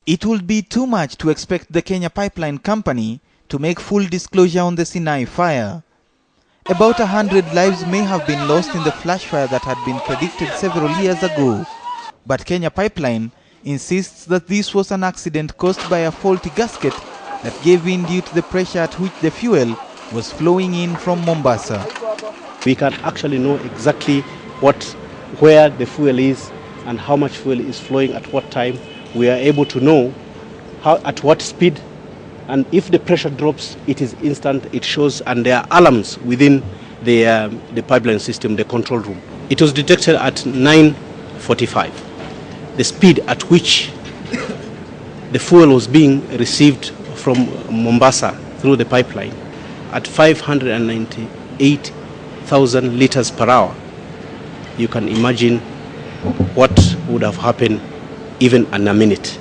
It would be too much to expect the Kenya Pipeline Company to make full disclosure on the Sinai fire. About 100 lives may have been lost in the flash fire that had been predicted several years ago. But Kenya Pipeline insists that this was an accident caused by a faulty gasket that gave in due to the pressure at which the fuel was flowing in from Mombasa. We can actually know exactly where the fuel is and how much fuel is flowing at what time. We are able to know at what speed, and if the pressure drops, it is instant, it shows, and there are alarms within the pipeline system, the control room. It was detected at 9:45. The speed at which the fuel was being received from Mombasa through the pipeline at 598,000 liters per hour. You can imagine what would have happened even in a minute.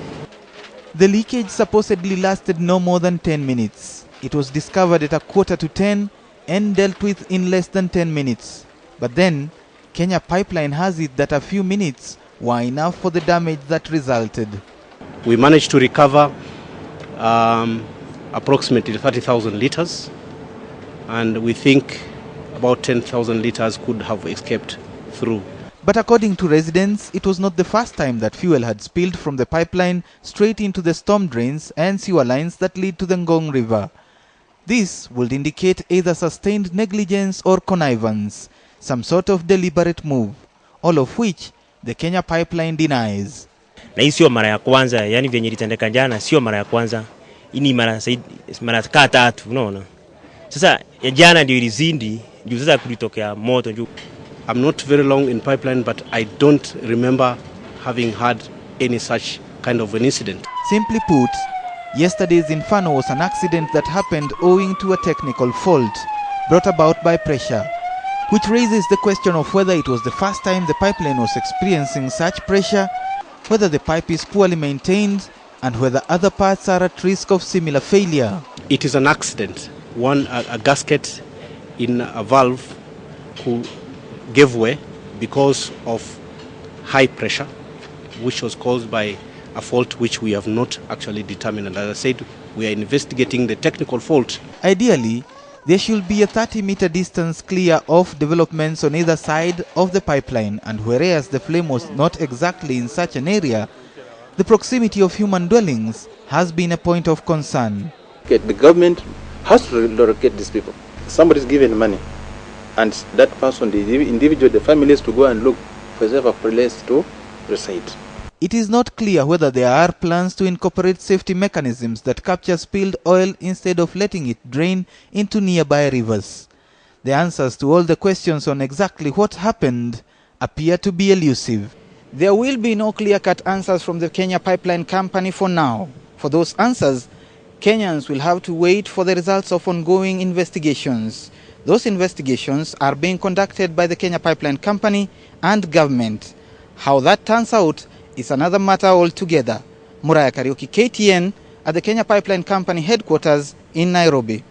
The leakage supposedly lasted no more than 10 minutes. It was discovered at 9:45 and dealt with in less than 10 minutes. But then, Kenya Pipeline has it that a few minutes were enough for the damage that resulted. We managed to recover approximately 30,000 liters, and we think about 10,000 liters could have escaped through. But according to residents, it was not the first time that fuel had spilled from the pipeline straight into the storm drains and sewer lines that lead to the Ngong River. This would indicate either sustained negligence or connivance, some sort of deliberate move, all of which the Kenya Pipeline denies. Na hii sio mara ya kwanza, yani vyenye litendeka jana sio mara ya kwanza. Hii ni mara tatu, unaona. Sasa ya jana ndio ilizindi, ndio sasa kulitokea moto juu. I'm not very long in pipeline, but I don't remember having had any such kind of an incident. Simply put, yesterday's inferno was an accident that happened owing to a technical fault brought about by pressure, which raises the question of whether it was the first time the pipeline was experiencing such pressure, whether the pipe is poorly maintained, and whether other parts are at risk of similar failure. It is an accident. A gasket in a valve gave way because of high pressure, which was caused by a fault which we have not actually determined. And as I said, we are investigating the technical fault. Ideally, there should be a 30-meter distance clear of developments on either side of the pipeline, and whereas the flame was not exactly in such an area, the proximity of human dwellings has been a point of concern. The government has to relocate these people. Somebody is given money, and that person, the individual, the families, to go and look for a safer place to reside. It is not clear whether there are plans to incorporate safety mechanisms that capture spilled oil instead of letting it drain into nearby rivers. The answers to all the questions on exactly what happened appear to be elusive. There will be no clear-cut answers from the Kenya Pipeline Company for now. For those answers, Kenyans will have to wait for the results of ongoing investigations. Those investigations are being conducted by the Kenya Pipeline Company and government. How that turns out is another matter altogether. Muraya Kariuki, KTN, at the Kenya Pipeline Company headquarters in Nairobi.